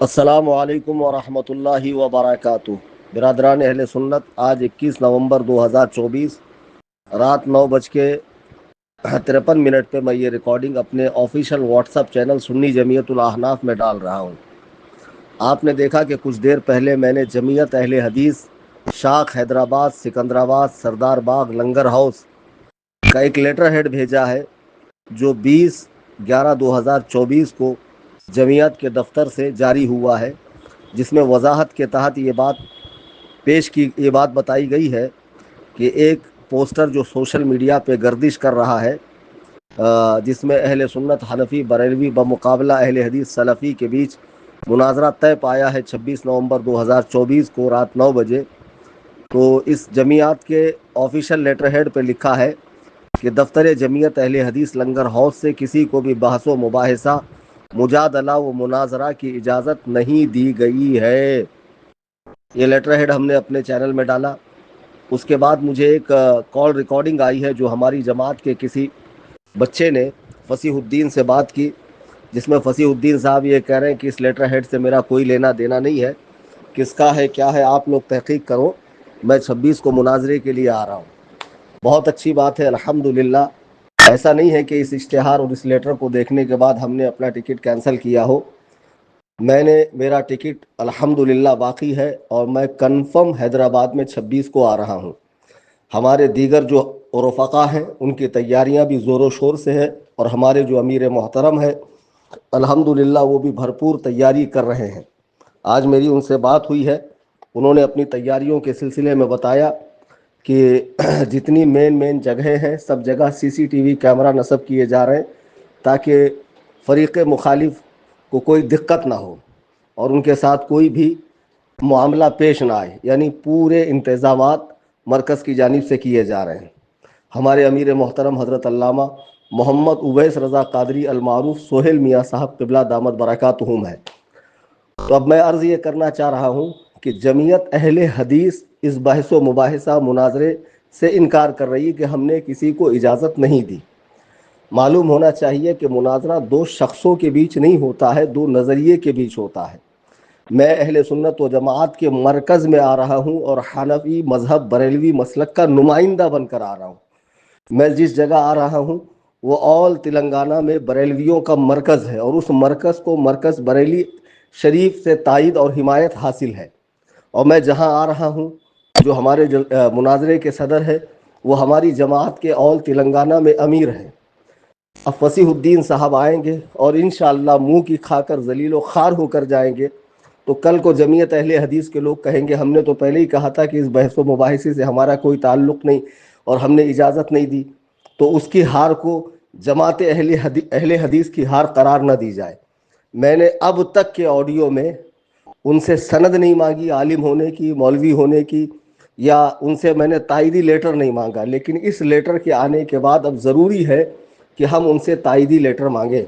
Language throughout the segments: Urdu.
السلام علیکم ورحمۃ اللہ وبرکاتہ۔ برادران اہل سنت، آج 21 نومبر 2024 رات 9:53 پہ میں یہ ریکارڈنگ اپنے آفیشیل واٹس ایپ چینل سنی جمعیت الاحناف میں ڈال رہا ہوں۔ آپ نے دیکھا کہ کچھ دیر پہلے میں نے جمعیت اہل حدیث شاخ حیدرآباد، سکندرآباد، سردار باغ، لنگر ہاؤس کا ایک لیٹر ہیڈ بھیجا ہے جو 20/11/2024 کو جمعیت کے دفتر سے جاری ہوا ہے، جس میں وضاحت کے تحت یہ بات بتائی گئی ہے کہ ایک پوسٹر جو سوشل میڈیا پہ گردش کر رہا ہے، جس میں اہل سنت حنفی بریلوی بمقابلہ اہل حدیث سلفی کے بیچ مناظرہ طے پایا ہے 26 نومبر 2024 کو رات 9 بجے۔ تو اس جمعیت کے آفیشیل لیٹر ہیڈ پہ لکھا ہے کہ دفتر جمعیت اہل حدیث لنگر ہاؤس سے کسی کو بھی بحث و مباحثہ، مجادلہ و مناظرہ کی اجازت نہیں دی گئی ہے۔ یہ لیٹر ہیڈ ہم نے اپنے چینل میں ڈالا۔ اس کے بعد مجھے ایک کال ریکارڈنگ آئی ہے جو ہماری جماعت کے کسی بچے نے فصیح الدین سے بات کی، جس میں فصیح الدین صاحب یہ کہہ رہے ہیں کہ اس لیٹر ہیڈ سے میرا کوئی لینا دینا نہیں ہے، کس کا ہے کیا ہے آپ لوگ تحقیق کرو، میں 26 کو مناظرے کے لیے آ رہا ہوں۔ بہت اچھی بات ہے، الحمدللہ۔ ایسا نہیں ہے کہ اس اشتہار اور اس لیٹر کو دیکھنے کے بعد ہم نے اپنا ٹکٹ کینسل کیا ہو۔ میرا ٹکٹ الحمدللہ باقی ہے اور میں کنفرم حیدرآباد میں 26 کو آ رہا ہوں۔ ہمارے دیگر جو رفقا ہیں ان کی تیاریاں بھی زور و شور سے ہیں، اور ہمارے جو امیر محترم ہیں الحمدللہ وہ بھی بھرپور تیاری کر رہے ہیں۔ آج میری ان سے بات ہوئی ہے، انہوں نے اپنی تیاریوں کے سلسلے میں بتایا کہ جتنی مین جگہیں ہیں سب جگہ CCTV کیمرہ نصب کیے جا رہے ہیں تاکہ فریق مخالف کو کوئی دقت نہ ہو اور ان کے ساتھ کوئی بھی معاملہ پیش نہ آئے، یعنی پورے انتظامات مرکز کی جانب سے کیے جا رہے ہیں۔ ہمارے امیر محترم حضرت علامہ محمد اویس رضا قادری المعروف سہیل میاں صاحب قبلہ دامت برکاتہم ہے۔ تو اب میں عرض یہ کرنا چاہ رہا ہوں کہ جمعیت اہل حدیث اس بحث و مباحثہ مناظرے سے انکار کر رہی ہے کہ ہم نے کسی کو اجازت نہیں دی۔ معلوم ہونا چاہیے کہ مناظرہ دو شخصوں کے بیچ نہیں ہوتا ہے، دو نظریے کے بیچ ہوتا ہے۔ میں اہل سنت و جماعت کے مرکز میں آ رہا ہوں اور حنفی مذہب بریلوی مسلک کا نمائندہ بن کر آ رہا ہوں۔ میں جس جگہ آ رہا ہوں وہ آل تلنگانہ میں بریلویوں کا مرکز ہے، اور اس مرکز کو مرکز بریلی شریف سے تائید اور حمایت حاصل ہے۔ اور میں جہاں آ رہا ہوں، جو ہمارے مناظرے کے صدر ہے وہ ہماری جماعت کے آل تلنگانہ میں امیر ہیں۔ اب فصیح الدین صاحب آئیں گے اور انشاءاللہ منہ کی کھا کر ذلیل و خوار ہو کر جائیں گے، تو کل کو جمعیت اہل حدیث کے لوگ کہیں گے ہم نے تو پہلے ہی کہا تھا کہ اس بحث و مباحثے سے ہمارا کوئی تعلق نہیں اور ہم نے اجازت نہیں دی، تو اس کی ہار کو جماعت اہل حدیث کی ہار قرار نہ دی جائے۔ میں نے اب تک کے آڈیو میں ان سے سند نہیں مانگی عالم ہونے کی، مولوی ہونے کی، یا ان سے میں نے تائیدی لیٹر نہیں مانگا، لیکن اس لیٹر کے آنے کے بعد اب ضروری ہے کہ ہم ان سے تائیدی لیٹر مانگیں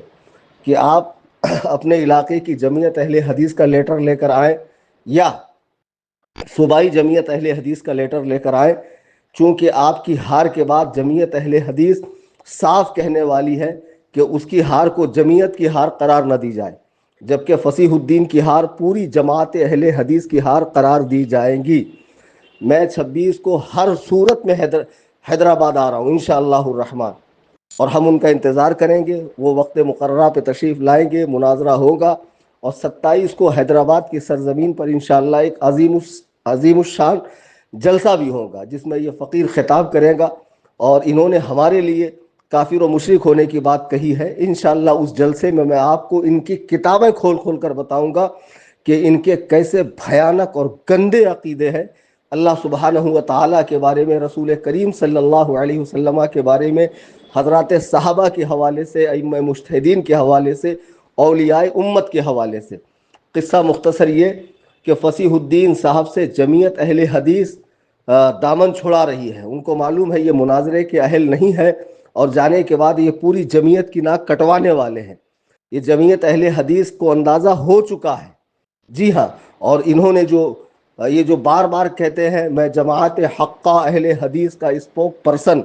کہ آپ اپنے علاقے کی جمعیت اہل حدیث کا لیٹر لے کر آئیں یا صوبائی جمعیت اہل حدیث کا لیٹر لے کر آئیں، چونکہ آپ کی ہار کے بعد جمعیت اہل حدیث صاف کہنے والی ہے کہ اس کی ہار کو جمعیت کی ہار قرار نہ دی جائے، جبکہ فصیح الدین کی ہار پوری جماعت اہل حدیث کی ہار قرار دی جائیں گی۔ میں 26 کو ہر صورت میں حیدرآباد آ رہا ہوں انشاءاللہ الرحمن، اور ہم ان کا انتظار کریں گے، وہ وقت مقررہ پہ تشریف لائیں گے، مناظرہ ہوگا، اور 27 کو حیدرآباد کی سرزمین پر انشاءاللہ ایک عظیم الشان جلسہ بھی ہوگا جس میں یہ فقیر خطاب کرے گا، اور انہوں نے ہمارے لیے کافر و مشرک ہونے کی بات کہی ہے۔ انشاءاللہ اس جلسے میں آپ کو ان کی کتابیں کھول کر بتاؤں گا کہ ان کے کیسے بھیانک اور گندے عقیدے ہیں اللہ سبحانہ و تعالیٰ کے بارے میں، رسول کریم صلی اللہ علیہ وسلم کے بارے میں، حضرات صحابہ کے حوالے سے، ائمہ مجتہدین کے حوالے سے، اولیاء امت کے حوالے سے۔ قصہ مختصر یہ کہ فصیح الدین صاحب سے جمعیت اہل حدیث دامن چھڑا رہی ہے، ان کو معلوم ہے یہ مناظرے کے اہل نہیں ہے، اور جانے کے بعد یہ پوری جمعیت کی ناک کٹوانے والے ہیں۔ یہ جمعیت اہل حدیث کو اندازہ ہو چکا ہے، جی ہاں، اور انہوں نے یہ جو بار بار کہتے ہیں میں جماعت حقہ اہل حدیث کا اسپوک پرسن،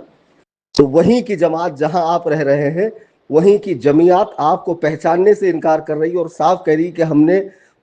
تو وہیں کی جماعت جہاں آپ رہ رہے ہیں وہیں کی جمعیت آپ کو پہچاننے سے انکار کر رہی ہے اور صاف کہہ رہی کہ ہم نے